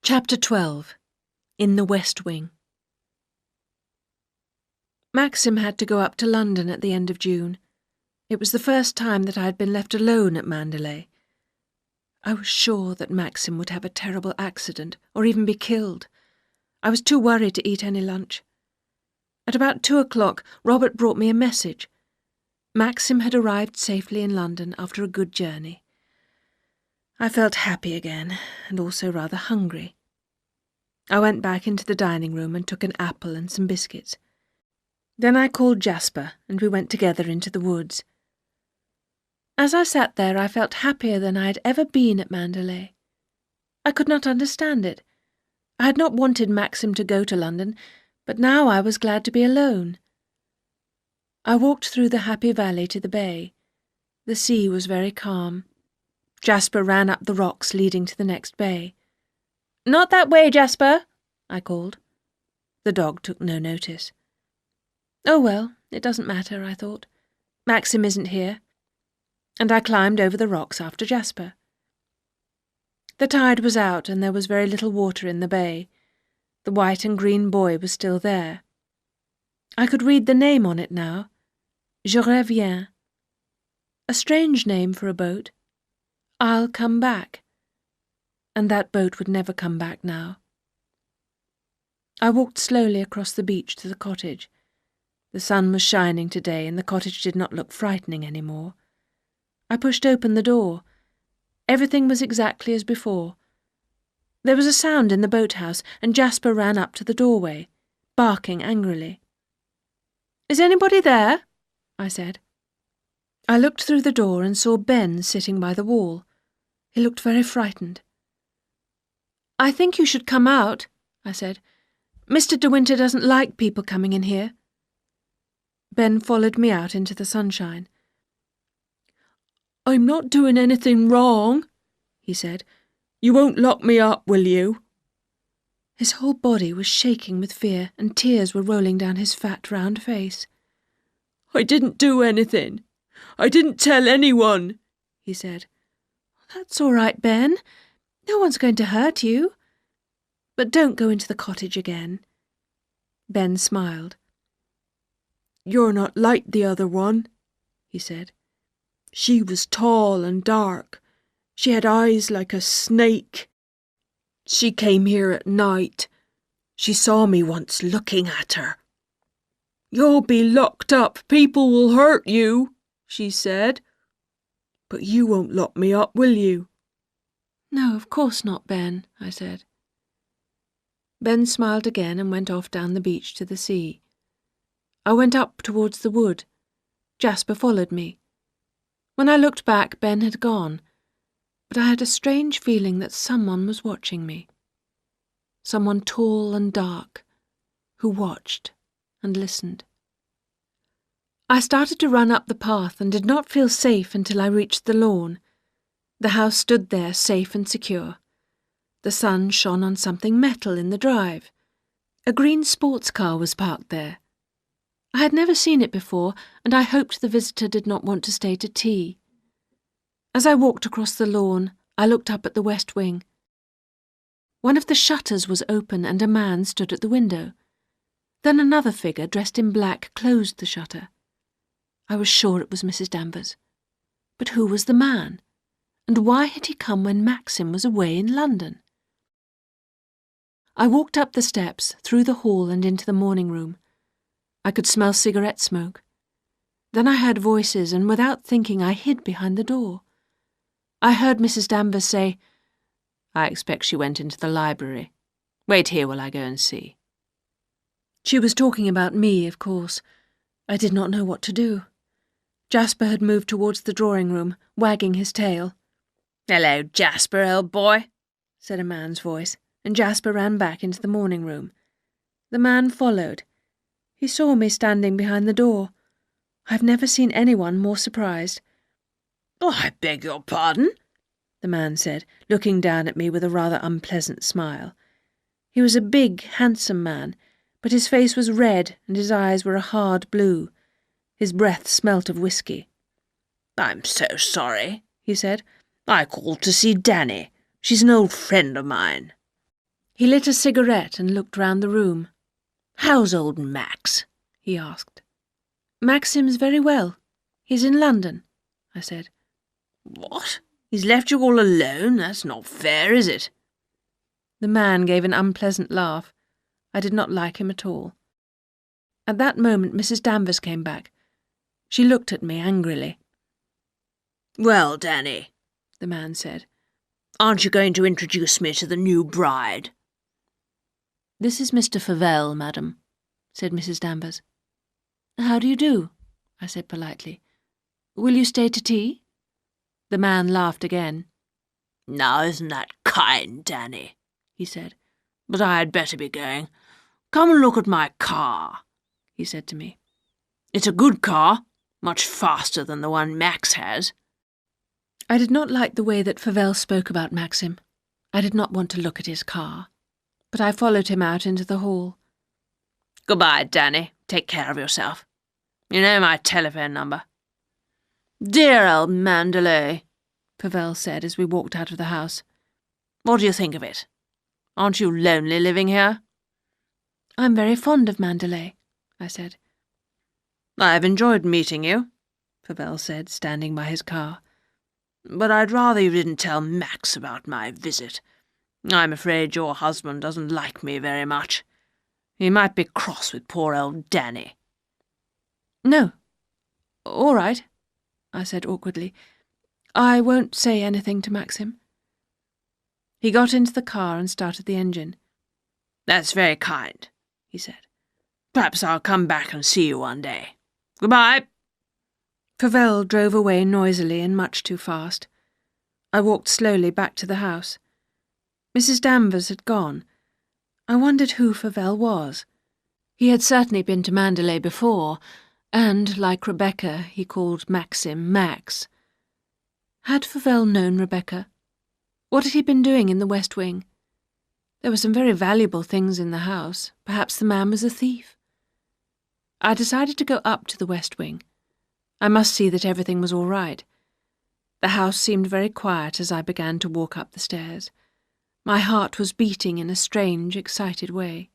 Chapter 12. In the West Wing. Maxim had to go up to London at the end of June. It was the first time that I had been left alone at Mandalay. I was sure that Maxim would have a terrible accident, or even be killed. I was too worried to eat any lunch. At about 2 o'clock, Robert brought me a message. Maxim had arrived safely in London after a good journey. I felt happy again, and also rather hungry. I went back into the dining room and took an apple and some biscuits. Then I called Jasper, and we went together into the woods. As I sat there, I felt happier than I had ever been at Mandalay. I could not understand it. I had not wanted Maxim to go to London, but now I was glad to be alone. I walked through the happy valley to the bay. The sea was very calm. Jasper ran up the rocks leading to the next bay. "Not that way, Jasper," I called. The dog took no notice. Oh well, it doesn't matter, I thought. Maxim isn't here. And I climbed over the rocks after Jasper. The tide was out and there was very little water in the bay. The white and green buoy was still there. I could read the name on it now. Je reviens. A strange name for a boat. I'll come back. And that boat would never come back now. I walked slowly across the beach to the cottage. The sun was shining today and the cottage did not look frightening any more. I pushed open the door. Everything was exactly as before. There was a sound in the boathouse and Jasper ran up to the doorway, barking angrily. "Is anybody there?" I said. I looked through the door and saw Ben sitting by the wall. He looked very frightened. "I think you should come out," I said. "Mr. De Winter doesn't like people coming in here." Ben followed me out into the sunshine. "I'm not doing anything wrong," he said. "You won't lock me up, will you?" His whole body was shaking with fear and tears were rolling down his fat, round face. "I didn't do anything. I didn't tell anyone," he said. "That's all right, Ben. No one's going to hurt you. But don't go into the cottage again." Ben smiled. "You're not like the other one," he said. "She was tall and dark. She had eyes like a snake. She came here at night. She saw me once looking at her. 'You'll be locked up. People will hurt you,' she said. 'But you won't lock me up, will you?' 'No, of course not, Ben,' I said. Ben smiled again and went off down the beach to the sea. I went up towards the wood. Jasper followed me. When I looked back, Ben had gone, but I had a strange feeling that someone was watching me. Someone tall and dark, who watched and listened. I started to run up the path and did not feel safe until I reached the lawn. The house stood there safe and secure. The sun shone on something metal in the drive. A green sports car was parked there. I had never seen it before, and I hoped the visitor did not want to stay to tea. As I walked across the lawn, I looked up at the west wing. One of the shutters was open and a man stood at the window. Then another figure dressed in black closed the shutter. I was sure it was Mrs. Danvers. But who was the man? And why had he come when Maxim was away in London? I walked up the steps, through the hall and into the morning room. I could smell cigarette smoke. Then I heard voices, and without thinking I hid behind the door. I heard Mrs. Danvers say, "I expect she went into the library. Wait here while I go and see." She was talking about me, of course. I did not know what to do. Jasper had moved towards the drawing room, wagging his tail. "Hello, Jasper, old boy," said a man's voice, and Jasper ran back into the morning room. The man followed. He saw me standing behind the door. I've never seen anyone more surprised. "I beg your pardon," the man said, looking down at me with a rather unpleasant smile. He was a big, handsome man, but his face was red and his eyes were a hard blue. His breath smelt of whiskey. "I'm so sorry," he said. "I called to see Danny. She's an old friend of mine." He lit a cigarette and looked round the room. "How's old Max?" he asked. "Maxim's very well. He's in London," I said. "What? He's left you all alone? That's not fair, is it?" The man gave an unpleasant laugh. I did not like him at all. At that moment Mrs. Danvers came back. She looked at me angrily. "Well, Danny," the man said, "aren't you going to introduce me to the new bride?" "This is Mr. Favell, madam," said Mrs. Danvers. "How do you do?" I said politely. "Will you stay to tea?" The man laughed again. "Now, isn't that kind, Danny?" he said. "But I had better be going. Come and look at my car," he said to me. "It's a good car, much faster than the one Max has." I did not like the way that Favell spoke about Maxim. I did not want to look at his car, but I followed him out into the hall. "Goodbye, Danny. Take care of yourself. You know my telephone number." "Dear old Mandalay," Favell said as we walked out of the house. "What do you think of it? Aren't you lonely living here?" "I'm very fond of Mandalay," I said. "I've enjoyed meeting you," Favell said, standing by his car. "But I'd rather you didn't tell Max about my visit. I'm afraid your husband doesn't like me very much. He might be cross with poor old Danny." "No. All right," I said awkwardly. "I won't say anything to Maxim." He got into the car and started the engine. "That's very kind," he said. "Perhaps I'll come back and see you one day. Goodbye." Favell drove away noisily and much too fast. I walked slowly back to the house. Mrs. Danvers had gone. I wondered who Favell was. He had certainly been to Mandalay before, and, like Rebecca, he called Maxim Max. Had Favell known Rebecca? What had he been doing in the West Wing? There were some very valuable things in the house. Perhaps the man was a thief. I decided to go up to the West Wing. I must see that everything was all right. The house seemed very quiet as I began to walk up the stairs. My heart was beating in a strange, excited way.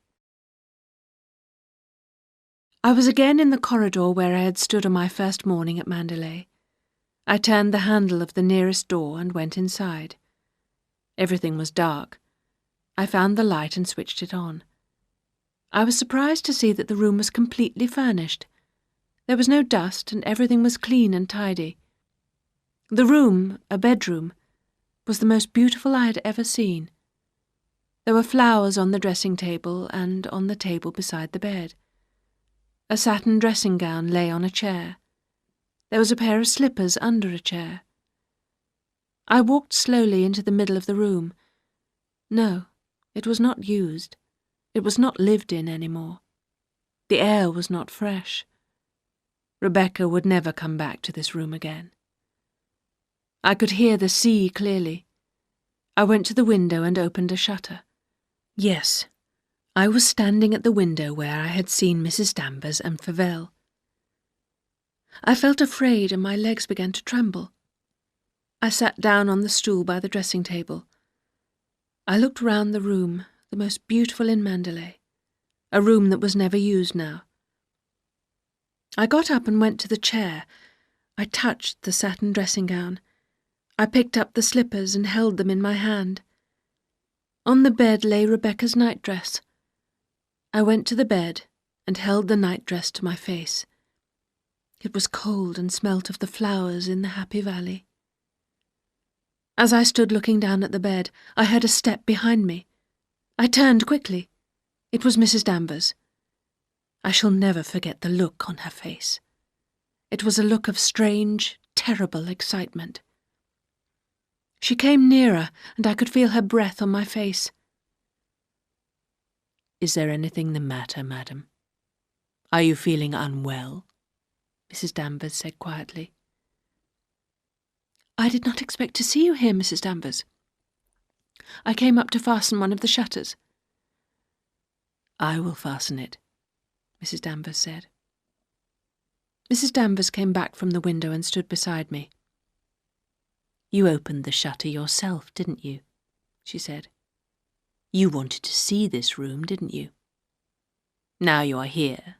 I was again in the corridor where I had stood on my first morning at Mandalay. I turned the handle of the nearest door and went inside. Everything was dark. I found the light and switched it on. I was surprised to see that the room was completely furnished. There was no dust and everything was clean and tidy. The room, a bedroom, was the most beautiful I had ever seen. There were flowers on the dressing table and on the table beside the bed. A satin dressing gown lay on a chair. There was a pair of slippers under a chair. I walked slowly into the middle of the room. No, it was not used. It was not lived in any more. The air was not fresh. Rebecca would never come back to this room again. I could hear the sea clearly. I went to the window and opened a shutter. Yes, I was standing at the window where I had seen Mrs. Danvers and Favell. I felt afraid and my legs began to tremble. I sat down on the stool by the dressing table. I looked round the room, the most beautiful in Mandalay, a room that was never used now. I got up and went to the chair. I touched the satin dressing gown. I picked up the slippers and held them in my hand. On the bed lay Rebecca's nightdress. I went to the bed and held the nightdress to my face. It was cold and smelt of the flowers in the Happy Valley. As I stood looking down at the bed, I heard a step behind me. I turned quickly. It was Mrs. Danvers. I shall never forget the look on her face. It was a look of strange, terrible excitement. She came nearer, and I could feel her breath on my face. "Is there anything the matter, madam? Are you feeling unwell?" Mrs. Danvers said quietly. "I did not expect to see you here, Mrs. Danvers. I came up to fasten one of the shutters." "I will fasten it," Mrs. Danvers said. Mrs. Danvers came back from the window and stood beside me. "You opened the shutter yourself, didn't you?" she said. You wanted to see this room, didn't you? Now you are here.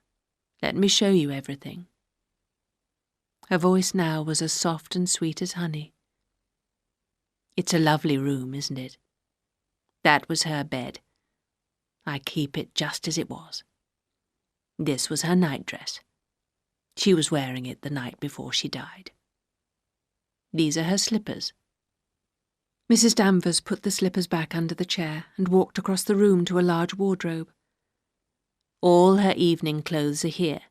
Let me show you everything." Her voice now was as soft and sweet as honey. "It's a lovely room, isn't it? That was her bed. I keep it just as it was. This was her nightdress. She was wearing it the night before she died. These are her slippers." Mrs. Danvers put the slippers back under the chair and walked across the room to a large wardrobe. "All her evening clothes are here.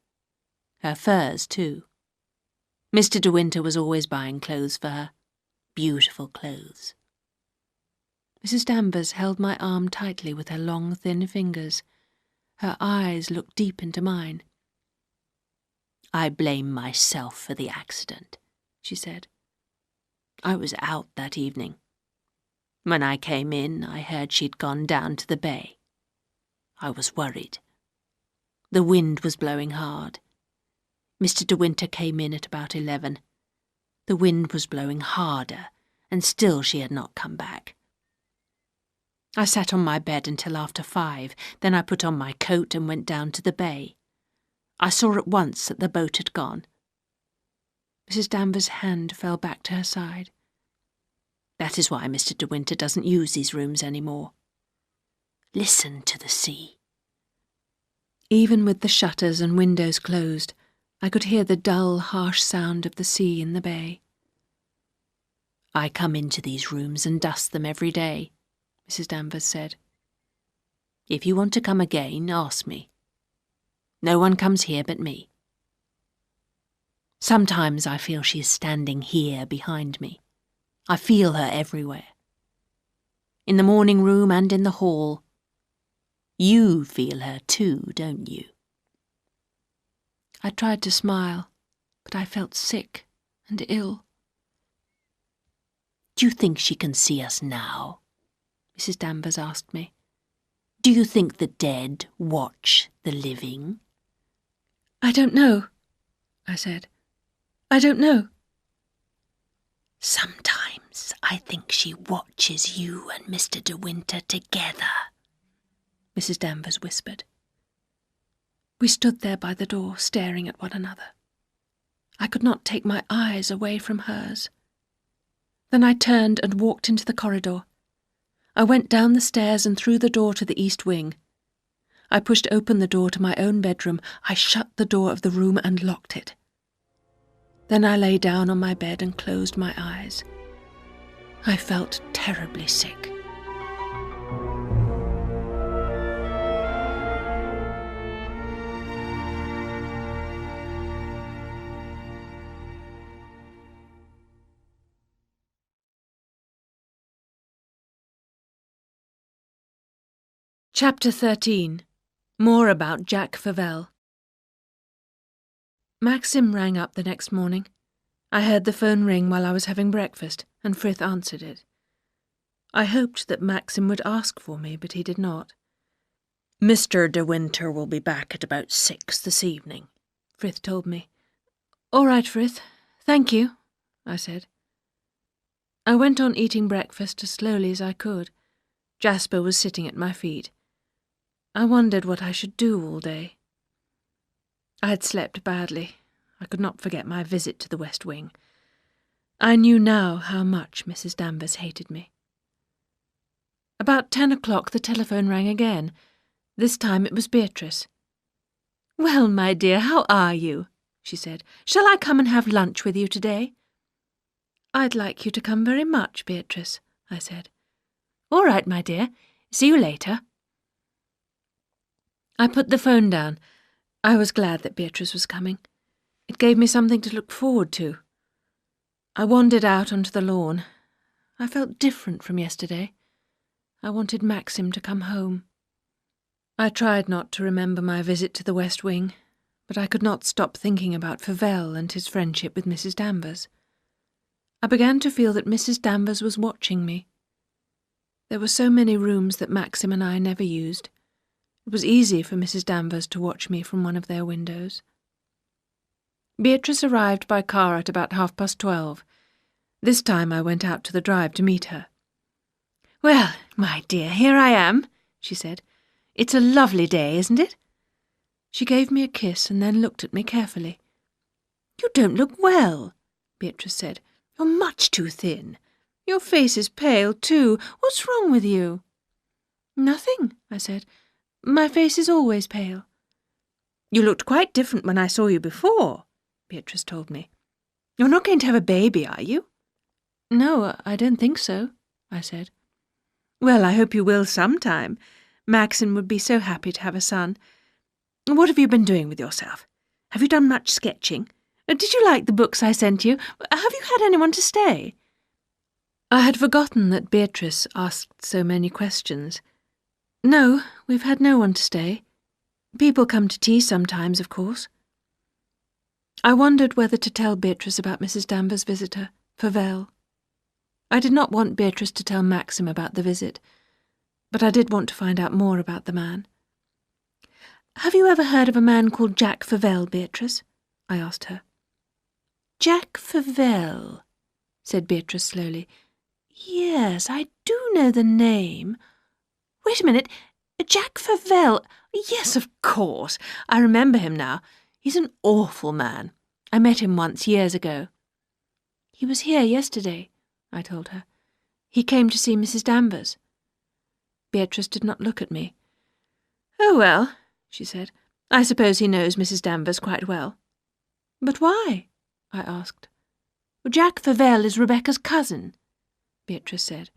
Her furs, too. Mr. De Winter was always buying clothes for her. Beautiful clothes." Mrs. Danvers held my arm tightly with her long, thin fingers. Her eyes looked deep into mine. "I blame myself for the accident," she said. "I was out that evening. When I came in, I heard she'd gone down to the bay. I was worried. The wind was blowing hard. Mr. De Winter came in at about 11. The wind was blowing harder, and still she had not come back. I sat on my bed until after 5, then I put on my coat and went down to the bay. I saw at once that the boat had gone." Mrs. Danvers' hand fell back to her side. "That is why Mr. De Winter doesn't use these rooms any more. Listen to the sea." Even with the shutters and windows closed, I could hear the dull, harsh sound of the sea in the bay. "I come into these rooms and dust them every day," Mrs. Danvers said. "If you want to come again, ask me. No one comes here but me. Sometimes I feel she is standing here behind me. I feel her everywhere. In the morning room and in the hall. You feel her too, don't you?" I tried to smile, but I felt sick and ill. "Do you think she can see us now?" Mrs. Danvers asked me. "Do you think the dead watch the living?" "I don't know," I said. "I don't know." "Sometimes I think she watches you and Mr. De Winter together," Mrs. Danvers whispered. We stood there by the door, staring at one another. I could not take my eyes away from hers. Then I turned and walked into the corridor. I went down the stairs and through the door to the east wing. I pushed open the door to my own bedroom. I shut the door of the room and locked it. Then I lay down on my bed and closed my eyes. I felt terribly sick. Chapter 13. More about Jack Favell. Maxim rang up the next morning. I heard the phone ring while I was having breakfast, and Frith answered it. I hoped that Maxim would ask for me, but he did not. "Mr. De Winter will be back at about 6 this evening," Frith told me. "All right, Frith. Thank you," I said. I went on eating breakfast as slowly as I could. Jasper was sitting at my feet. I wondered what I should do all day. I had slept badly. I could not forget my visit to the West Wing. I knew now how much Mrs. Danvers hated me. About 10 o'clock the telephone rang again. This time it was Beatrice. "Well, my dear, how are you?" she said. "Shall I come and have lunch with you today?" "I'd like you to come very much, Beatrice," I said. "All right, my dear. See you later." I put the phone down. I was glad that Beatrice was coming. It gave me something to look forward to. I wandered out onto the lawn. I felt different from yesterday. I wanted Maxim to come home. I tried not to remember my visit to the West Wing, but I could not stop thinking about Favell and his friendship with Mrs. Danvers. I began to feel that Mrs. Danvers was watching me. There were so many rooms that Maxim and I never used. It was easy for Mrs. Danvers to watch me from one of their windows. Beatrice arrived by car at about 12:30. This time I went out to the drive to meet her. "Well, my dear, here I am," she said. "It's a lovely day, isn't it?" She gave me a kiss and then looked at me carefully. "You don't look well," Beatrice said. "You're much too thin. Your face is pale, too. What's wrong with you?" "Nothing," I said. "My face is always pale." "You looked quite different when I saw you before," Beatrice told me. "You're not going to have a baby, are you?" "No, I don't think so," I said. "Well, I hope you will sometime. Maxim would be so happy to have a son. What have you been doing with yourself? Have you done much sketching? Did you like the books I sent you? Have you had anyone to stay?" I had forgotten that Beatrice asked so many questions. "No, we've had no one to stay. People come to tea sometimes, of course." I wondered whether to tell Beatrice about Mrs. Danvers' visitor, Fauvel. I did not want Beatrice to tell Maxim about the visit, but I did want to find out more about the man. "Have you ever heard of a man called Jack Fauvel, Beatrice?" I asked her. "Jack Fauvel," said Beatrice slowly. "Yes, I do know the name. Wait a minute. Jack Fauvel. Yes, of course. I remember him now. He's an awful man. I met him once years ago." "He was here yesterday," I told her. "He came to see Mrs. Danvers." Beatrice did not look at me. "Oh, well," she said, "I suppose he knows Mrs. Danvers quite well." "But why?" I asked. "Jack Fauvel is Rebecca's cousin," Beatrice said.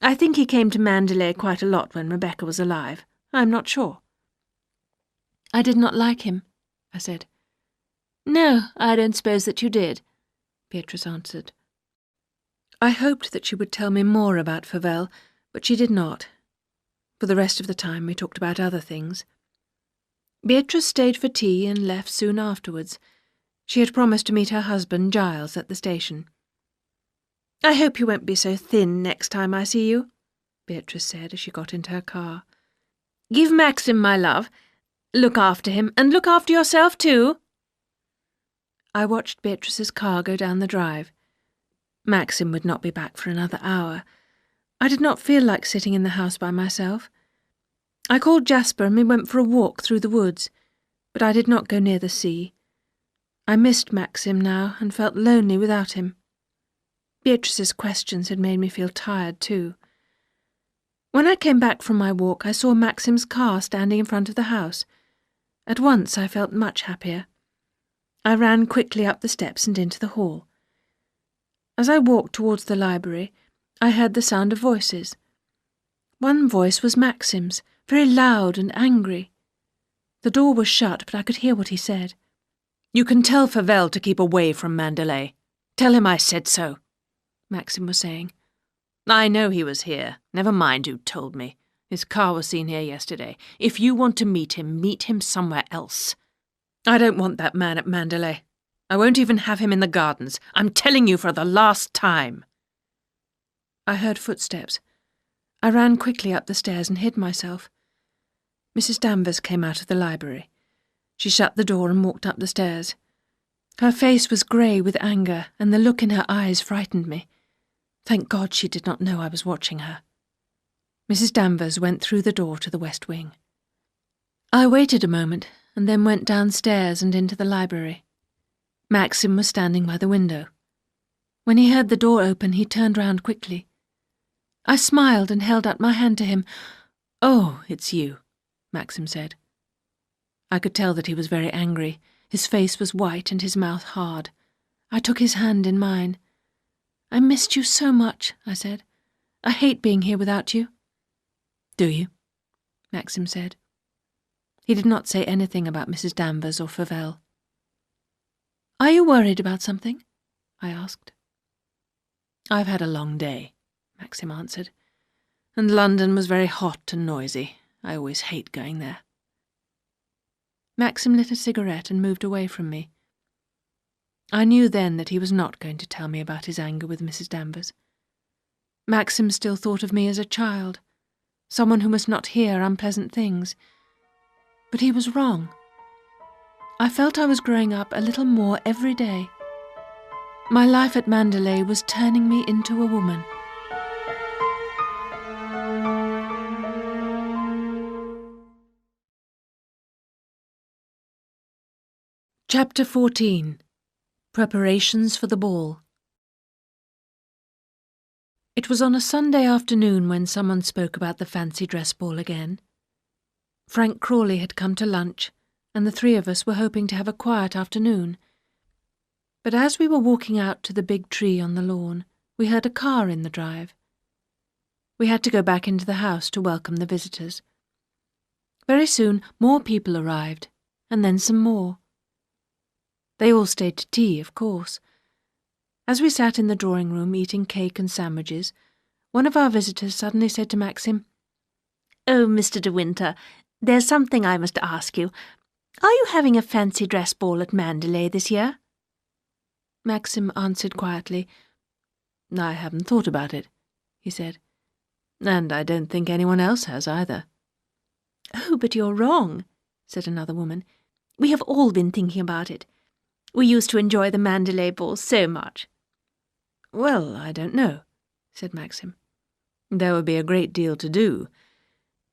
"I think he came to Mandalay quite a lot when Rebecca was alive. I'm not sure." "I did not like him," I said. "No, I don't suppose that you did," Beatrice answered. I hoped that she would tell me more about Fauvel, but she did not. For the rest of the time we talked about other things. Beatrice stayed for tea and left soon afterwards. She had promised to meet her husband, Giles, at the station. "I hope you won't be so thin next time I see you," Beatrice said as she got into her car. "Give Maxim my love. Look after him, and look after yourself too." I watched Beatrice's car go down the drive. Maxim would not be back for another hour. I did not feel like sitting in the house by myself. I called Jasper and we went for a walk through the woods, but I did not go near the sea. I missed Maxim now and felt lonely without him. Beatrice's questions had made me feel tired too. When I came back from my walk, I saw Maxim's car standing in front of the house. At once I felt much happier. I ran quickly up the steps and into the hall. As I walked towards the library, I heard the sound of voices. One voice was Maxim's, very loud and angry. The door was shut, but I could hear what he said. "You can tell Fauvel to keep away from Mandalay. Tell him I said so," Maxim was saying. "I know he was here. Never mind who told me. His car was seen here yesterday. If you want to meet him somewhere else. I don't want that man at Mandalay. I won't even have him in the gardens. I'm telling you for the last time." I heard footsteps. I ran quickly up the stairs and hid myself. Mrs. Danvers came out of the library. She shut the door and walked up the stairs. Her face was grey with anger, and the look in her eyes frightened me. Thank God she did not know I was watching her. Mrs. Danvers went through the door to the west wing. I waited a moment, and then went downstairs and into the library. Maxim was standing by the window. When he heard the door open, he turned round quickly. I smiled and held out my hand to him. "Oh, it's you," Maxim said. I could tell that he was very angry. His face was white and his mouth hard. I took his hand in mine. "I missed you so much," I said. "I hate being here without you." "Do you?" Maxim said. He did not say anything about Mrs. Danvers or Fauvel. "Are you worried about something?" I asked. "I've had a long day," Maxim answered. "And London was very hot and noisy. I always hate going there." Maxim lit a cigarette and moved away from me. I knew then that he was not going to tell me about his anger with Mrs. Danvers. Maxim still thought of me as a child, someone who must not hear unpleasant things. But he was wrong. I felt I was growing up a little more every day. My life at Mandalay was turning me into a woman. Chapter 14. Preparations for the Ball. It was on a Sunday afternoon when someone spoke about the fancy dress ball again. Frank Crawley had come to lunch, and the three of us were hoping to have a quiet afternoon. But as we were walking out to the big tree on the lawn, we heard a car in the drive. We had to go back into the house to welcome the visitors. Very soon more people arrived, and then some more. They all stayed to tea, of course. As we sat in the drawing room eating cake and sandwiches, one of our visitors suddenly said to Maxim, "Oh, Mr. De Winter, there's something I must ask you. Are you having a fancy dress ball at Mandalay this year?" Maxim answered quietly. "I haven't thought about it," he said. "And I don't think anyone else has either." "Oh, but you're wrong," said another woman. "We have all been thinking about it. We used to enjoy the Mandalay ball so much." "Well, I don't know," said Maxim. "There would be a great deal to do.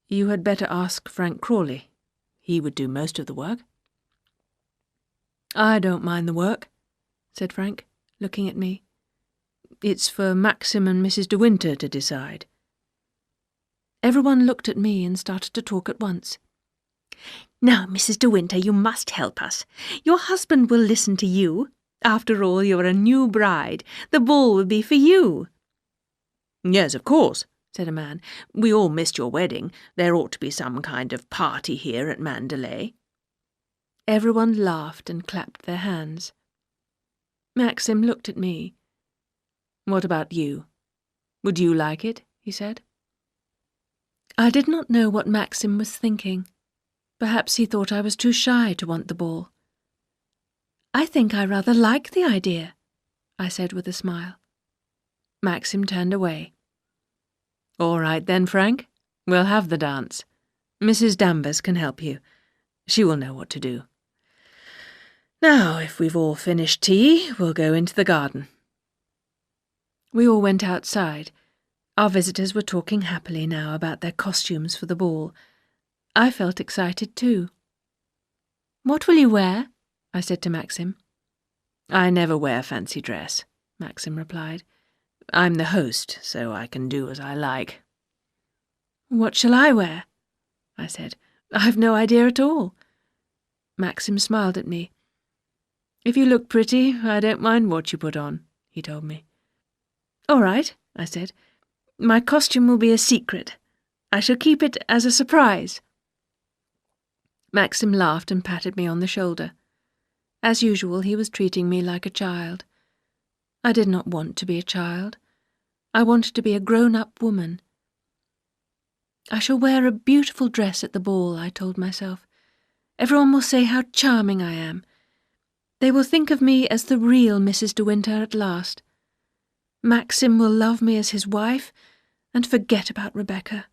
You had better ask Frank Crawley. He would do most of the work." "I don't mind the work," said Frank, looking at me. "It's for Maxim and Mrs. De Winter to decide." Everyone looked at me and started to talk at once. "Now, Mrs. De Winter, you must help us. Your husband will listen to you. After all, you're a new bride. The ball will be for you." "Yes, of course," said a man. "We all missed your wedding. There ought to be some kind of party here at Mandalay." Everyone laughed and clapped their hands. Maxim looked at me. "What about you? Would you like it?" he said. I did not know what Maxim was thinking. Perhaps he thought I was too shy to want the ball. "I think I rather like the idea," I said with a smile. Maxim turned away. "All right then, Frank. We'll have the dance. Mrs. Danvers can help you. She will know what to do. Now, if we've all finished tea, we'll go into the garden." We all went outside. Our visitors were talking happily now about their costumes for the ball. I felt excited too. "What will you wear?" I said to Maxim. "I never wear fancy dress," Maxim replied. "I'm the host, so I can do as I like." "What shall I wear?" I said. "I've no idea at all." Maxim smiled at me. "If you look pretty, I don't mind what you put on," he told me. "All right," I said. "My costume will be a secret. I shall keep it as a surprise." Maxim laughed and patted me on the shoulder. As usual, he was treating me like a child. I did not want to be a child. I wanted to be a grown-up woman. "I shall wear a beautiful dress at the ball," I told myself. "Everyone will say how charming I am. They will think of me as the real Mrs. De Winter at last. Maxim will love me as his wife and forget about Rebecca."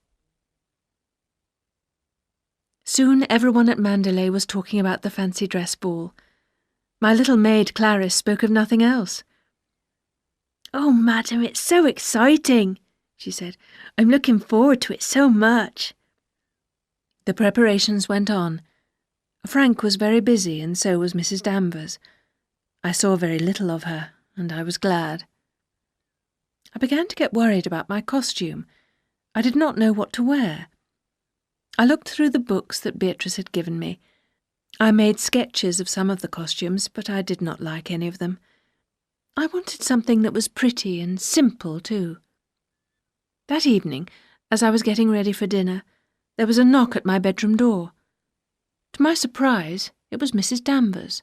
Soon everyone at Mandalay was talking about the fancy dress ball. My little maid Clarice spoke of nothing else. "Oh, madam, it's so exciting," she said. "I'm looking forward to it so much." The preparations went on. Frank was very busy, and so was Mrs. Danvers. I saw very little of her, and I was glad. I began to get worried about my costume. I did not know what to wear. I looked through the books that Beatrice had given me. I made sketches of some of the costumes, but I did not like any of them. I wanted something that was pretty and simple, too. That evening, as I was getting ready for dinner, there was a knock at my bedroom door. To my surprise, it was Mrs. Danvers.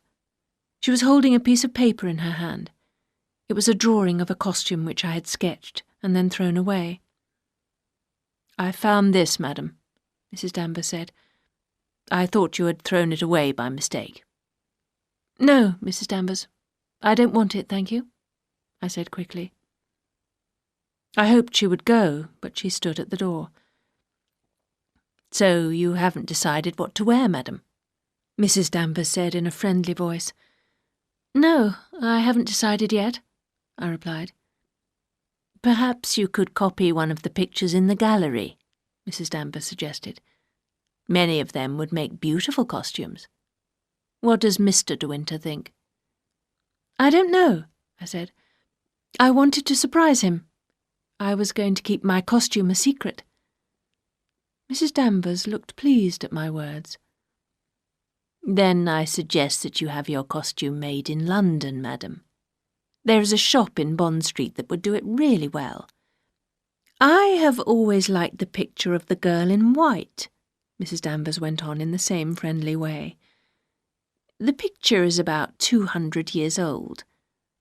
She was holding a piece of paper in her hand. It was a drawing of a costume which I had sketched and then thrown away. "I found this, madam," Mrs. Danvers said. "I thought you had thrown it away by mistake." "No, Mrs. Danvers. I don't want it, thank you," I said quickly. I hoped she would go, but she stood at the door. "So you haven't decided what to wear, madam?" Mrs. Danvers said in a friendly voice. "No, I haven't decided yet," I replied. "Perhaps you could copy one of the pictures in the gallery," Mrs. Danvers suggested. "Many of them would make beautiful costumes." What does Mr. De Winter think?" "I don't know," I said. "I wanted to surprise him. I was going to keep my costume a secret." Mrs. Danvers looked pleased at my words. "Then I suggest that you have your costume made in London, madam. There is a shop in Bond Street that would do it really well." "I have always liked the picture of the girl in white," Mrs. Danvers went on in the same friendly way. "The picture is about 200 years old.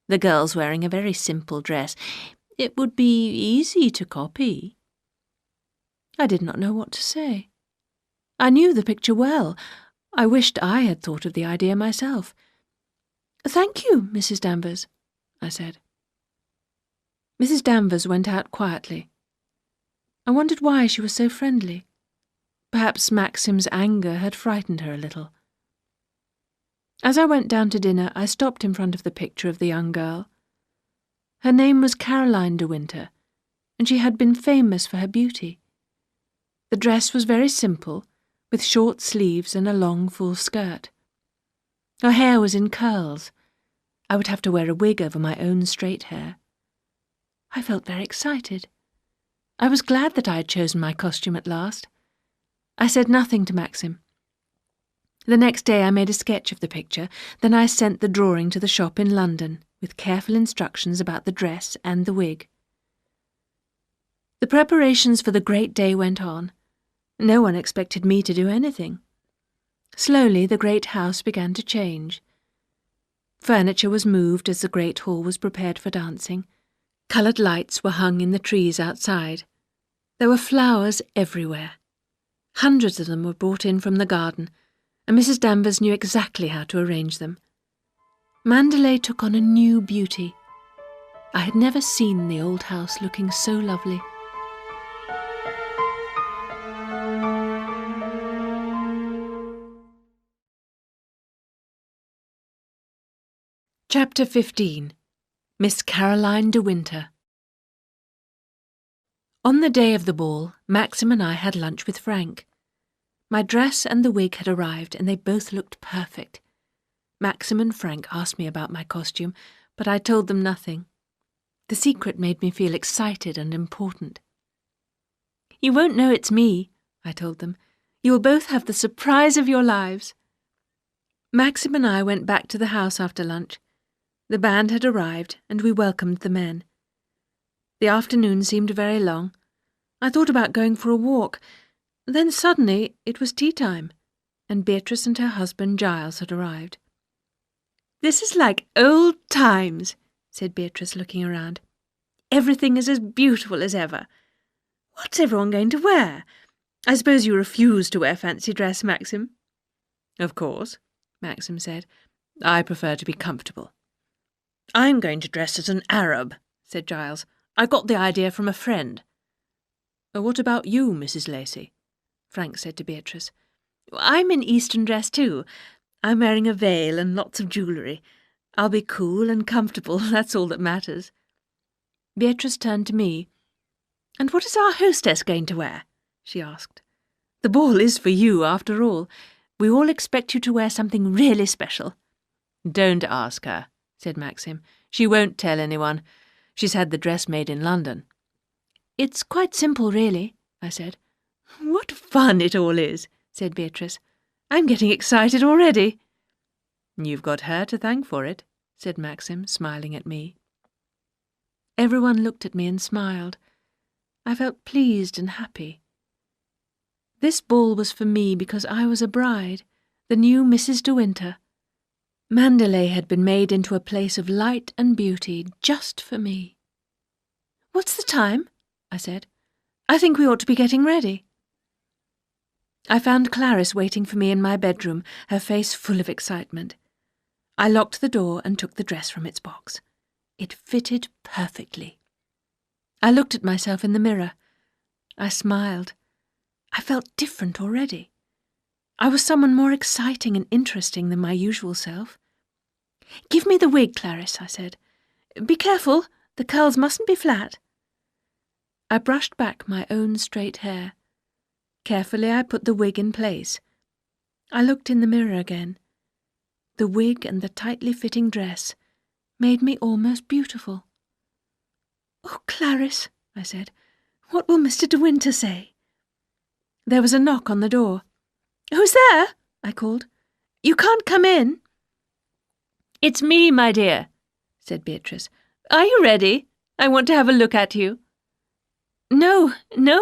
The girl's wearing a very simple dress. It would be easy to copy." I did not know what to say. I knew the picture well. I wished I had thought of the idea myself. "Thank you, Mrs. Danvers," I said. Mrs. Danvers went out quietly. I wondered why she was so friendly. Perhaps Maxim's anger had frightened her a little. As I went down to dinner, I stopped in front of the picture of the young girl. Her name was Caroline de Winter, and she had been famous for her beauty. The dress was very simple, with short sleeves and a long full skirt. Her hair was in curls. I would have to wear a wig over my own straight hair. I felt very excited. I was glad that I had chosen my costume at last. I said nothing to Maxim. The next day I made a sketch of the picture, then I sent the drawing to the shop in London, with careful instructions about the dress and the wig. The preparations for the great day went on. No one expected me to do anything. Slowly the great house began to change. Furniture was moved as the great hall was prepared for dancing. Coloured lights were hung in the trees outside. There were flowers everywhere. Hundreds of them were brought in from the garden, and Mrs. Danvers knew exactly how to arrange them. Mandalay took on a new beauty. I had never seen the old house looking so lovely. Chapter 15. Miss Caroline de Winter. On the day of the ball, Maxim and I had lunch with Frank. My dress and the wig had arrived, and they both looked perfect. Maxim and Frank asked me about my costume, but I told them nothing. The secret made me feel excited and important. "You won't know it's me," I told them. "You will both have the surprise of your lives." Maxim and I went back to the house after lunch. The band had arrived, and we welcomed the men. The afternoon seemed very long. I thought about going for a walk. Then suddenly it was tea time, and Beatrice and her husband Giles had arrived. "This is like old times," said Beatrice, looking around. "Everything is as beautiful as ever. What's everyone going to wear? I suppose you refuse to wear fancy dress, Maxim?" "Of course," Maxim said. "I prefer to be comfortable." "I'm going to dress as an Arab," said Giles. "I got the idea from a friend." "What about you, Mrs. Lacey?" Frank said to Beatrice. "I'm in Eastern dress too. I'm wearing a veil and lots of jewellery. I'll be cool and comfortable, that's all that matters." Beatrice turned to me. "And what is our hostess going to wear?" she asked. "The ball is for you, after all. We all expect you to wear something really special." "Don't ask her," said Maxim. "She won't tell anyone. She's had the dress made in London." "It's quite simple, really," I said. "What fun it all is," said Beatrice. "I'm getting excited already." "You've got her to thank for it," said Maxim, smiling at me. Everyone looked at me and smiled. I felt pleased and happy. This ball was for me because I was a bride, the new Mrs. De Winter. Mandalay had been made into a place of light and beauty just for me. "What's the time?" I said. "I think we ought to be getting ready." I found Clarice waiting for me in my bedroom, her face full of excitement. I locked the door and took the dress from its box. It fitted perfectly. I looked at myself in the mirror. I smiled. I felt different already. I was someone more exciting and interesting than my usual self. "Give me the wig, Clarice," I said. "Be careful, the curls mustn't be flat." I brushed back my own straight hair. Carefully I put the wig in place. I looked in the mirror again. The wig and the tightly fitting dress made me almost beautiful. "Oh, Clarice," I said, "what will Mr. De Winter say?" There was a knock on the door. "Who's there?" I called. "You can't come in." "It's me, my dear," said Beatrice. "Are you ready? I want to have a look at you." No,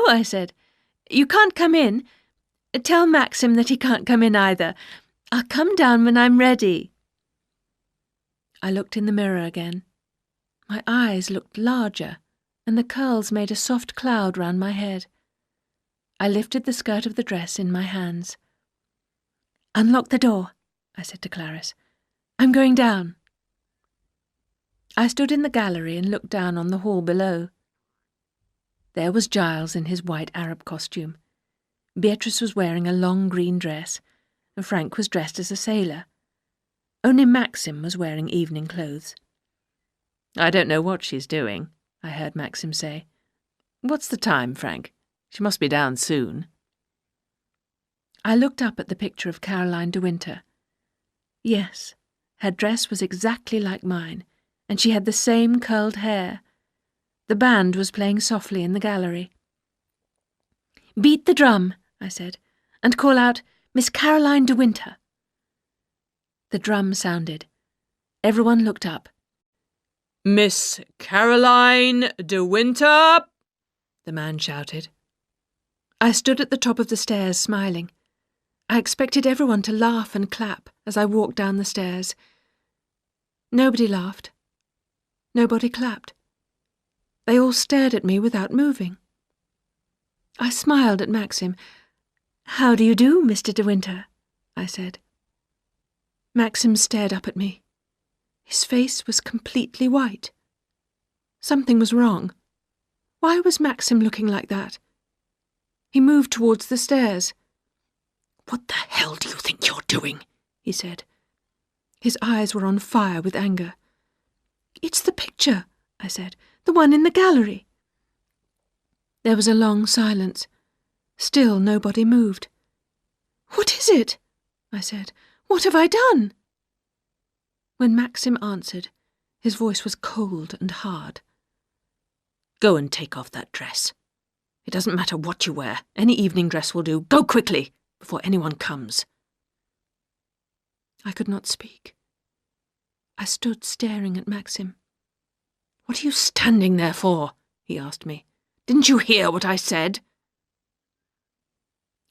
I said. "You can't come in. Tell Maxim that he can't come in either. I'll come down when I'm ready." I looked in the mirror again. My eyes looked larger, and the curls made a soft cloud round my head. I lifted the skirt of the dress in my hands. "Unlock the door," I said to Clarice. "I'm going down." I stood in the gallery and looked down on the hall below. There was Giles in his white Arab costume. Beatrice was wearing a long green dress, and Frank was dressed as a sailor. Only Maxim was wearing evening clothes. "I don't know what she's doing," I heard Maxim say. "What's the time, Frank? She must be down soon." I looked up at the picture of Caroline de Winter. Yes, her dress was exactly like mine, and she had the same curled hair. The band was playing softly in the gallery. "Beat the drum," I said, "and call out, 'Miss Caroline de Winter.'" The drum sounded. Everyone looked up. "Miss Caroline de Winter!" the man shouted. I stood at the top of the stairs smiling. I expected everyone to laugh and clap as I walked down the stairs. Nobody laughed. Nobody clapped. They all stared at me without moving. I smiled at Maxim. "How do you do, Mr. De Winter?" I said. Maxim stared up at me. His face was completely white. Something was wrong. Why was Maxim looking like that? He moved towards the stairs. "What the hell do you think you're doing?" he said. His eyes were on fire with anger. "It's the picture," I said. "The one in the gallery." There was a long silence. Still nobody moved. "What is it?" I said. "What have I done?" When Maxim answered, his voice was cold and hard. "Go and take off that dress. It doesn't matter what you wear. Any evening dress will do. Go quickly, before anyone comes." I could not speak. I stood staring at Maxim. "What are you standing there for?" he asked me. "Didn't you hear what I said?"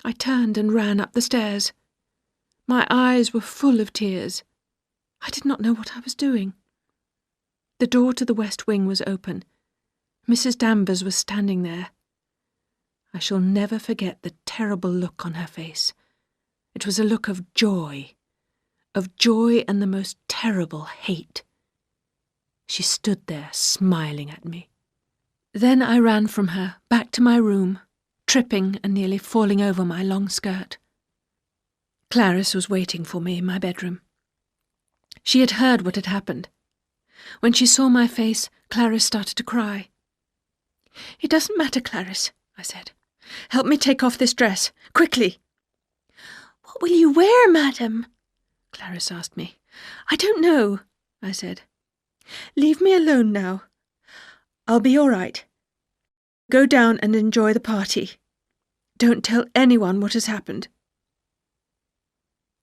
I turned and ran up the stairs. My eyes were full of tears. I did not know what I was doing. The door to the west wing was open. Mrs. Danvers was standing there. I shall never forget the terrible look on her face. It was a look of joy and the most terrible hate. She stood there smiling at me. Then I ran from her, back to my room, tripping and nearly falling over my long skirt. Clarice was waiting for me in my bedroom. She had heard what had happened. When she saw my face, Clarice started to cry. "It doesn't matter, Clarice," I said. "Help me take off this dress, quickly." "What will you wear, madam?" Clarice asked me. "I don't know," I said. "Leave me alone now. I'll be all right. Go down and enjoy the party. Don't tell anyone what has happened."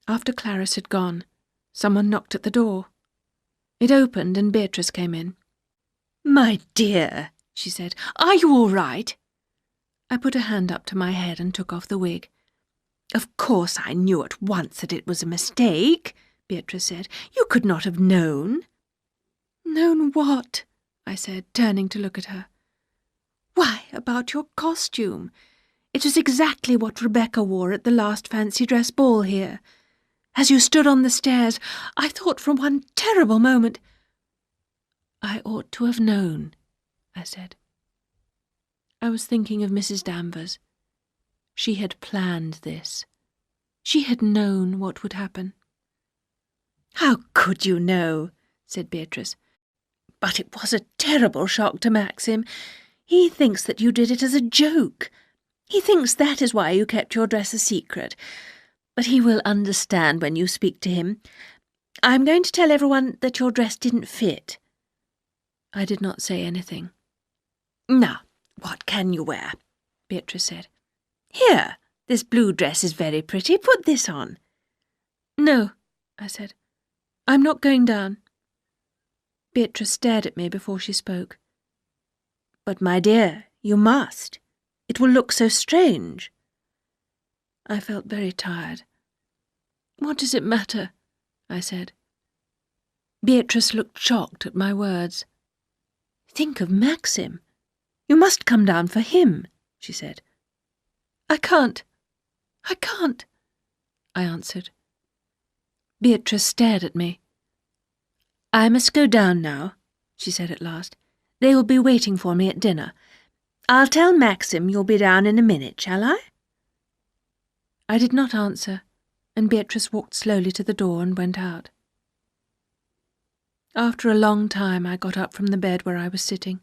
After Clarice had gone, someone knocked at the door. It opened and Beatrice came in. "My dear," she said, "are you all right?" I put a hand up to my head and took off the wig. "Of course I knew at once that it was a mistake," Beatrice said. "You could not have known." "Known what?" I said, turning to look at her. "Why, about your costume. It was exactly what Rebecca wore at the last fancy dress ball here. As you stood on the stairs, I thought for one terrible moment—" "I ought to have known," I said. I was thinking of Mrs. Danvers. She had planned this. She had known what would happen. "How could you know?" said Beatrice. "But it was a terrible shock to Maxim. He thinks that you did it as a joke. He thinks that is why you kept your dress a secret. But he will understand when you speak to him. I'm going to tell everyone that your dress didn't fit. I did not say anything. Now, what can you wear? Beatrice said. Here, this blue dress is very pretty. Put this on. No, I said. I'm not going down. Beatrice stared at me before she spoke. But, my dear, you must. It will look so strange. I felt very tired. What does it matter? I said. Beatrice looked shocked at my words. Think of Maxim. You must come down for him, she said. I can't, I answered. Beatrice stared at me. I must go down now, she said at last. They will be waiting for me at dinner. I'll tell Maxim you'll be down in a minute, shall I? I did not answer, and Beatrice walked slowly to the door and went out. After a long time I got up from the bed where I was sitting.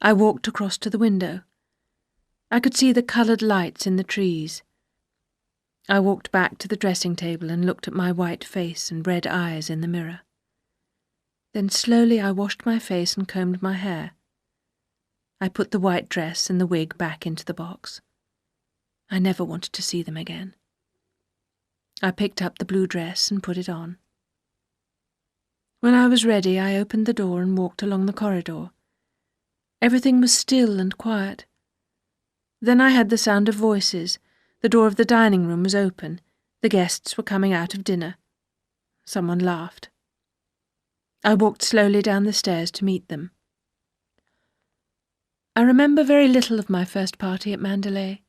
I walked across to the window. I could see the coloured lights in the trees. I walked back to the dressing table and looked at my white face and red eyes in the mirror. Then slowly I washed my face and combed my hair. I put the white dress and the wig back into the box. I never wanted to see them again. I picked up the blue dress and put it on. When I was ready, I opened the door and walked along the corridor. Everything was still and quiet. Then I heard the sound of voices. The door of the dining room was open. The guests were coming out of dinner. Someone laughed. I walked slowly down the stairs to meet them. I remember very little of my first party at Mandalay.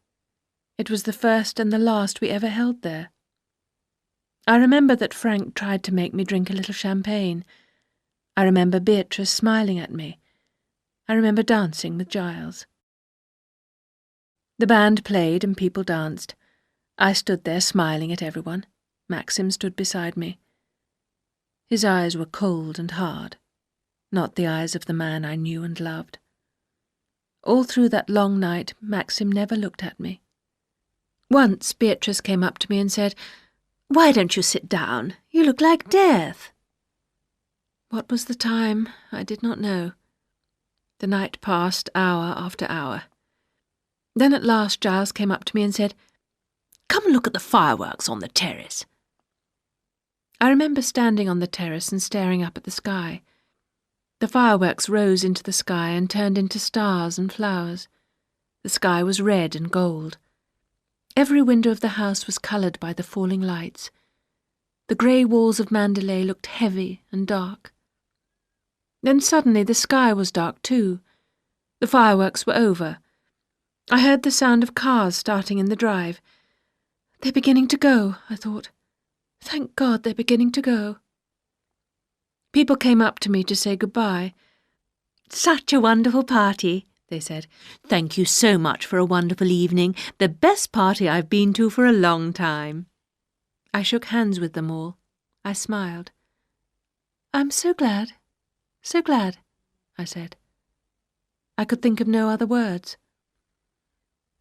It was the first and the last we ever held there. I remember that Frank tried to make me drink a little champagne. I remember Beatrice smiling at me. I remember dancing with Giles. The band played and people danced. I stood there smiling at everyone. Maxim stood beside me. His eyes were cold and hard, not the eyes of the man I knew and loved. All through that long night, Maxim never looked at me. Once Beatrice came up to me and said, "Why don't you sit down? You look like death." What was the time? I did not know. The night passed hour after hour. Then at last Giles came up to me and said, "Come and look at the fireworks on the terrace." I remember standing on the terrace and staring up at the sky. The fireworks rose into the sky and turned into stars and flowers. The sky was red and gold. Every window of the house was coloured by the falling lights. The grey walls of Mandalay looked heavy and dark. Then suddenly the sky was dark too. The fireworks were over. I heard the sound of cars starting in the drive. "They're beginning to go," I thought. "Thank God they're beginning to go." People came up to me to say goodbye. "Such a wonderful party," they said. "Thank you so much for a wonderful evening. The best party I've been to for a long time." I shook hands with them all. I smiled. "I'm so glad, I said. I could think of no other words.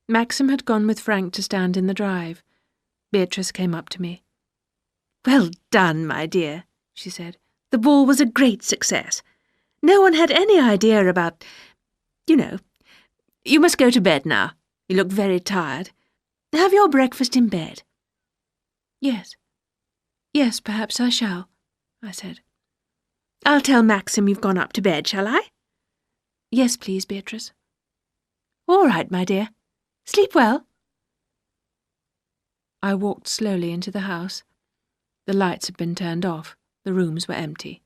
Maxim had gone with Frank to stand in the drive. Beatrice came up to me. "Well done, my dear," she said. "The ball was a great success. No one had any idea about... You must go to bed now. You look very tired. Have your breakfast in bed." Yes, perhaps I shall," I said. "I'll tell Maxim you've gone up to bed, shall I?" "Yes, please, Beatrice." "All right, my dear. Sleep well." I walked slowly into the house. The lights had been turned off. The rooms were empty.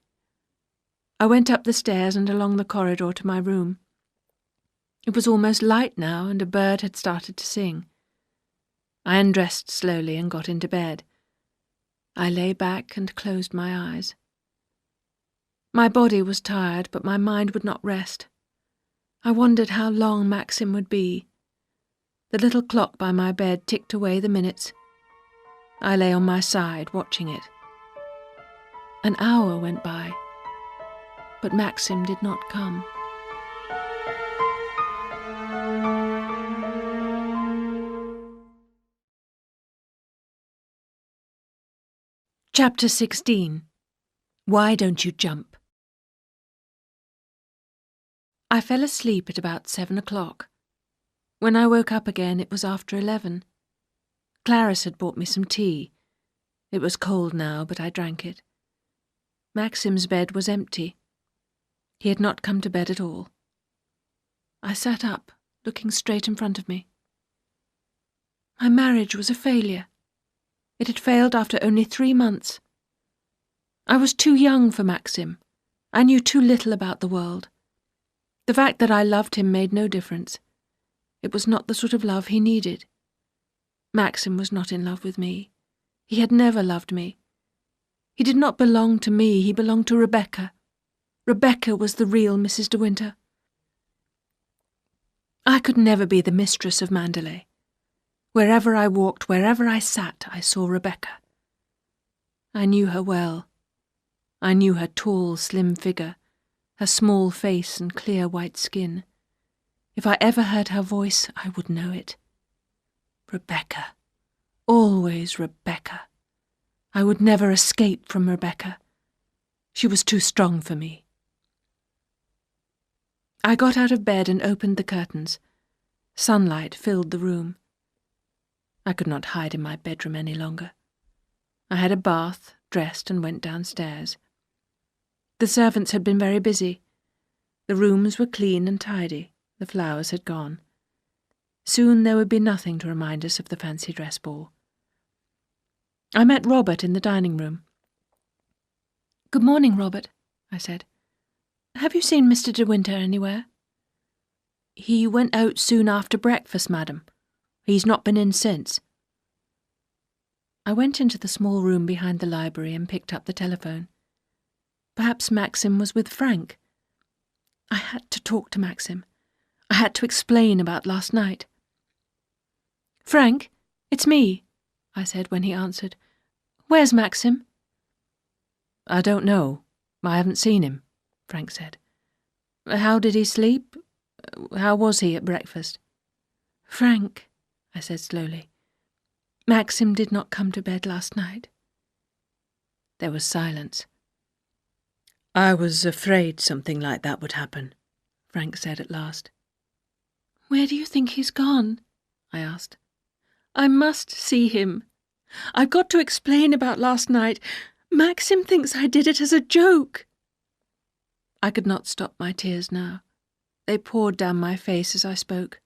I went up the stairs and along the corridor to my room. It was almost light now, and a bird had started to sing. I undressed slowly and got into bed. I lay back and closed my eyes. My body was tired, but my mind would not rest. I wondered how long Maxim would be. The little clock by my bed ticked away the minutes. I lay on my side, watching it. An hour went by, but Maxim did not come. Chapter 16. Why don't you jump? I fell asleep at about 7 o'clock. When I woke up again, it was after 11. Clarice had bought me some tea. It was cold now, but I drank it. Maxim's bed was empty. He had not come to bed at all. I sat up, looking straight in front of me. My marriage was a failure. It had failed after only 3 months. I was too young for Maxim. I knew too little about the world. The fact that I loved him made no difference. It was not the sort of love he needed. Maxim was not in love with me. He had never loved me. He did not belong to me, he belonged to Rebecca. Rebecca was the real Mrs. De Winter. I could never be the mistress of Mandalay. Wherever I walked, wherever I sat, I saw Rebecca. I knew her well. I knew her tall, slim figure, her small face and clear white skin. If I ever heard her voice, I would know it. Rebecca. Always Rebecca. I would never escape from Rebecca. She was too strong for me. I got out of bed and opened the curtains. Sunlight filled the room. I could not hide in my bedroom any longer. I had a bath, dressed, and went downstairs. The servants had been very busy. The rooms were clean and tidy. The flowers had gone. Soon there would be nothing to remind us of the fancy dress ball. I met Robert in the dining room. "Good morning, Robert," I said. "Have you seen Mr. De Winter anywhere?" "He went out soon after breakfast, madam. He's not been in since." I went into the small room behind the library and picked up the telephone. Perhaps Maxim was with Frank. I had to talk to Maxim. I had to explain about last night. "Frank, it's me," I said when he answered. "Where's Maxim?" "I don't know. I haven't seen him," Frank said. "How did he sleep? How was he at breakfast?" "Frank," I said slowly, "Maxim did not come to bed last night." There was silence. "I was afraid something like that would happen," Frank said at last. "Where do you think he's gone?" I asked. "I must see him. I've got to explain about last night. Maxim thinks I did it as a joke." I could not stop my tears now. They poured down my face as I spoke.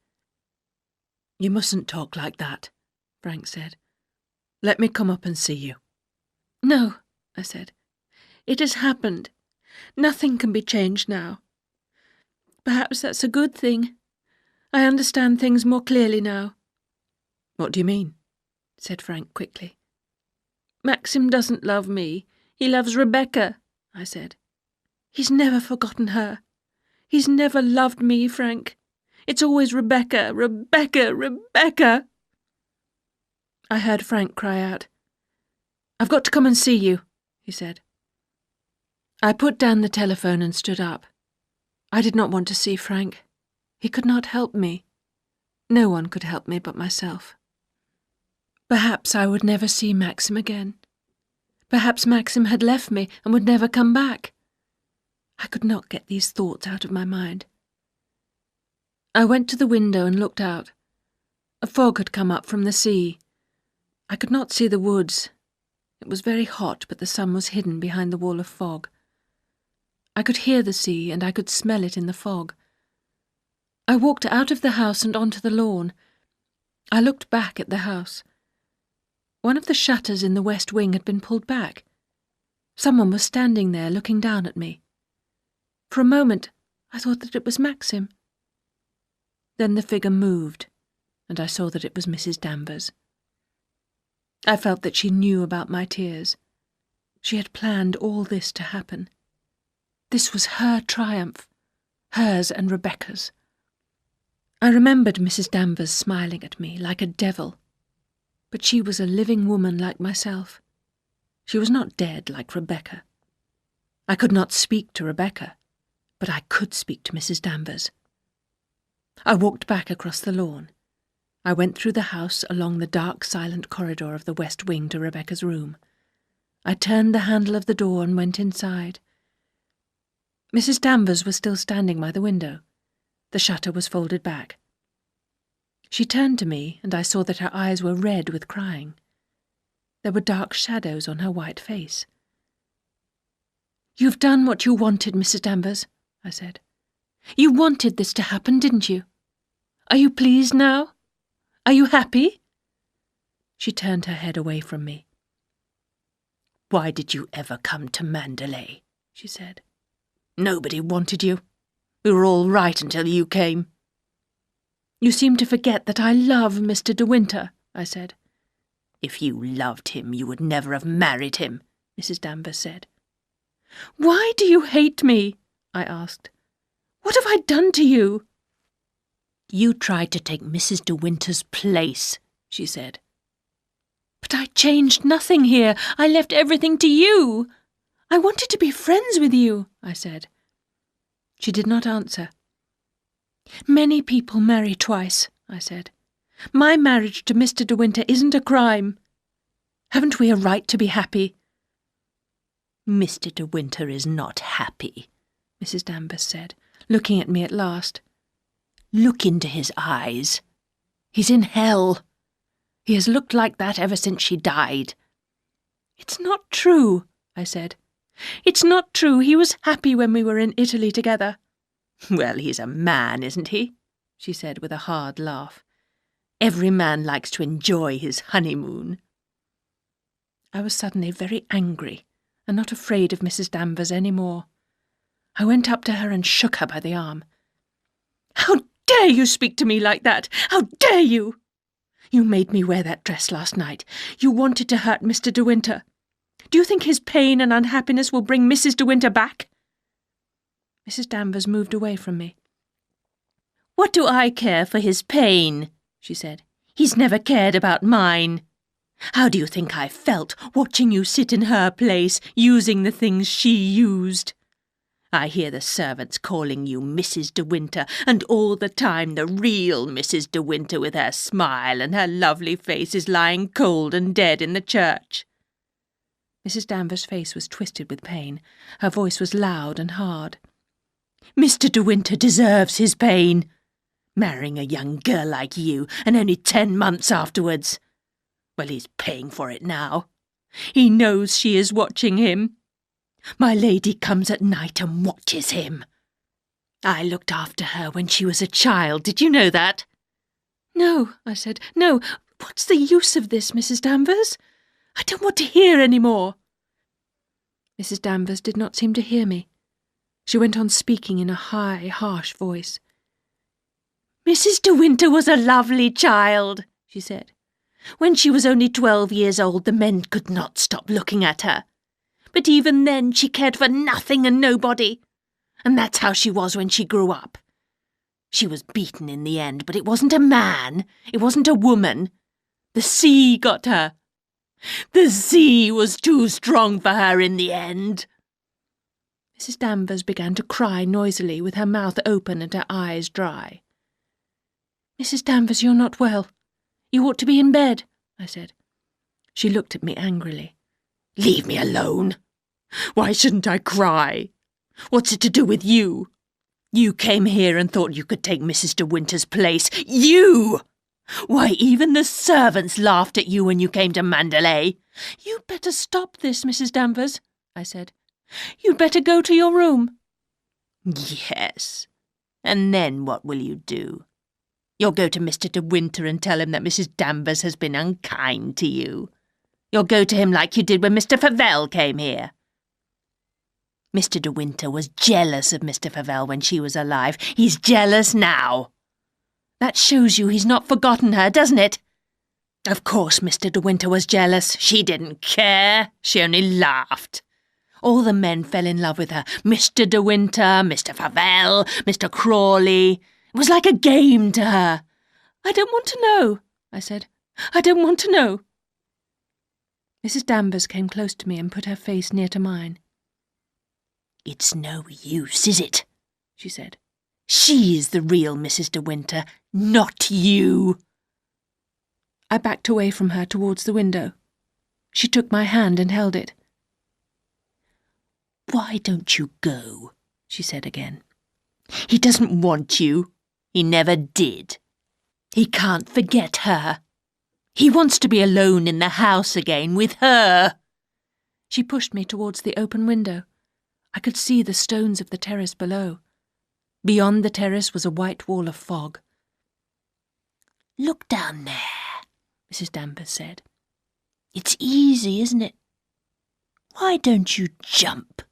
"You mustn't talk like that," Frank said. "Let me come up and see you." "No," I said. "It has happened. Nothing can be changed now. Perhaps that's a good thing. I understand things more clearly now." "What do you mean?" said Frank quickly. "Maxim doesn't love me. He loves Rebecca," I said. "He's never forgotten her. He's never loved me, Frank. It's always Rebecca, Rebecca, Rebecca." I heard Frank cry out. "I've got to come and see you," he said. I put down the telephone and stood up. I did not want to see Frank. He could not help me. No one could help me but myself. Perhaps I would never see Maxim again. Perhaps Maxim had left me and would never come back. I could not get these thoughts out of my mind. I went to the window and looked out. A fog had come up from the sea. I could not see the woods. It was very hot, but the sun was hidden behind the wall of fog. I could hear the sea, and I could smell it in the fog. I walked out of the house and onto the lawn. I looked back at the house. One of the shutters in the west wing had been pulled back. Someone was standing there looking down at me. For a moment, I thought that it was Maxim. Then the figure moved, and I saw that it was Mrs. Danvers. I felt that she knew about my tears. She had planned all this to happen. This was her triumph, hers and Rebecca's. I remembered Mrs. Danvers smiling at me like a devil. But she was a living woman like myself. She was not dead like Rebecca. I could not speak to Rebecca, but I could speak to Mrs. Danvers. I walked back across the lawn. I went through the house along the dark, silent corridor of the west wing to Rebecca's room. I turned the handle of the door and went inside. Mrs. Danvers was still standing by the window. The shutter was folded back. She turned to me, and I saw that her eyes were red with crying. There were dark shadows on her white face. "You've done what you wanted, Mrs. Danvers," I said. "You wanted this to happen, didn't you? Are you pleased now? Are you happy?" She turned her head away from me. "Why did you ever come to Mandalay?" she said. "Nobody wanted you. We were all right until you came." "You seem to forget that I love Mr. De Winter," I said. "If you loved him, you would never have married him," Mrs. Danvers said. "Why do you hate me?" I asked. "What have I done to you?" "You tried to take Mrs. De Winter's place," she said. "But I changed nothing here. I left everything to you. I wanted to be friends with you," I said. She did not answer. "Many people marry twice," I said. "My marriage to Mr. De Winter isn't a crime. Haven't we a right to be happy?" "Mr. De Winter is not happy," Mrs. Danvers said, looking at me at last. "Look into his eyes. He's in hell. He has looked like that ever since she died." "It's not true," I said. "It's not true. He was happy when we were in Italy together." "Well, he's a man, isn't he?" she said with a hard laugh. "Every man likes to enjoy his honeymoon." I was suddenly very angry and not afraid of Mrs. Danvers any more. I went up to her and shook her by the arm. "How dare you speak to me like that? How dare you? You made me wear that dress last night. You wanted to hurt Mr. De Winter. Do you think his pain and unhappiness will bring Mrs. De Winter back?" Mrs. Danvers moved away from me. "What do I care for his pain?" she said. "He's never cared about mine. How do you think I felt watching you sit in her place, using the things she used? I hear the servants calling you Mrs. De Winter, and all the time the real Mrs. De Winter with her smile and her lovely face is lying cold and dead in the church." Mrs. Danvers' face was twisted with pain. Her voice was loud and hard. "Mr. De Winter deserves his pain. Marrying a young girl like you, and only 10 months afterwards. Well, he's paying for it now. He knows she is watching him. My lady comes at night and watches him. I looked after her when she was a child. Did you know that?" "No," I said. "No. What's the use of this, Mrs. Danvers? I don't want to hear any more." Mrs. Danvers did not seem to hear me. She went on speaking in a high, harsh voice. "Mrs. De Winter was a lovely child," she said. "When she was only 12 years old, the men could not stop looking at her. But even then she cared for nothing and nobody. And that's how she was when she grew up. She was beaten in the end, but it wasn't a man. It wasn't a woman. The sea got her. The sea was too strong for her in the end." Mrs. Danvers began to cry noisily, with her mouth open and her eyes dry. "Mrs. Danvers, you're not well. You ought to be in bed," I said. She looked at me angrily. "Leave me alone. Why shouldn't I cry? What's it to do with you? You came here and thought you could take Mrs. De Winter's place. You! Why, even the servants laughed at you when you came to Mandalay." "You'd better stop this, Mrs. Danvers," I said. "You'd better go to your room." "Yes. And then what will you do? You'll go to Mr. De Winter and tell him that Mrs. Danvers has been unkind to you. You'll go to him like you did when Mr. Favell came here. Mr. De Winter was jealous of Mr. Favell when she was alive. He's jealous now. That shows you he's not forgotten her, doesn't it? Of course Mr. De Winter was jealous. She didn't care. She only laughed. All the men fell in love with her. Mr. De Winter, Mr. Favell, Mr. Crawley. It was like a game to her. "I don't want to know," I said. "I don't want to know." Mrs. Danvers came close to me and put her face near to mine. "It's no use, is it?" she said. "She is the real Mrs. De Winter, not you." I backed away from her towards the window. She took my hand and held it. Why don't you go? She said again. He doesn't want you. He never did. He can't forget her. He wants to be alone in the house again with her. She pushed me towards the open window. I could see the stones of the terrace below. Beyond the terrace was a white wall of fog. Look down there, Mrs. Danvers said. It's easy, isn't it? Why don't you jump?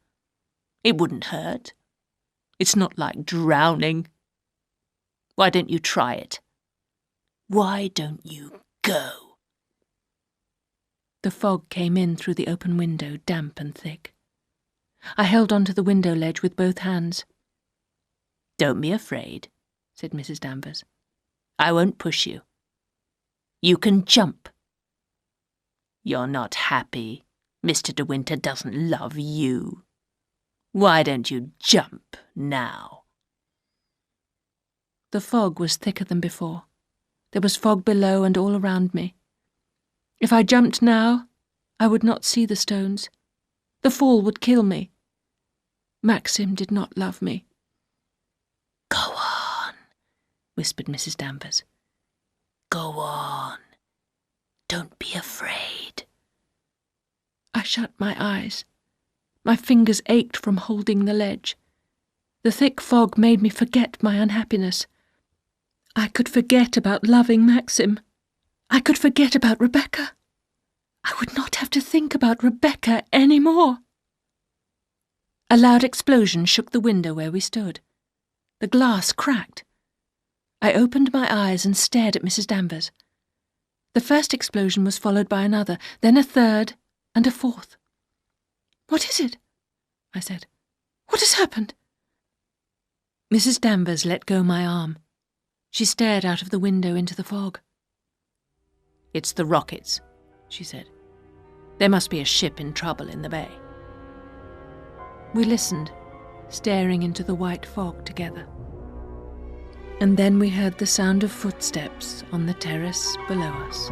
It wouldn't hurt. It's not like drowning. Why don't you try it? Why don't you go? The fog came in through the open window, damp and thick. I held onto the window ledge with both hands. Don't be afraid, said Mrs. Danvers. I won't push you. You can jump. You're not happy. Mr. De Winter doesn't love you. Why don't you jump now? The fog was thicker than before. There was fog below and all around me. If I jumped now, I would not see the stones. The fall would kill me. Maxim did not love me. Go on, whispered Mrs. Danvers. Go on. Don't be afraid. I shut my eyes. My fingers ached from holding the ledge. The thick fog made me forget my unhappiness. I could forget about loving Maxim. I could forget about Rebecca. I would not have to think about Rebecca any more. A loud explosion shook the window where we stood. The glass cracked. I opened my eyes and stared at Mrs. Danvers. The first explosion was followed by another, then a third, and a fourth. "What is it?" I said. "What has happened?" Mrs. Danvers let go my arm. She stared out of the window into the fog. "It's the rockets," she said. "There must be a ship in trouble in the bay." We listened, staring into the white fog together. And then we heard the sound of footsteps on the terrace below us.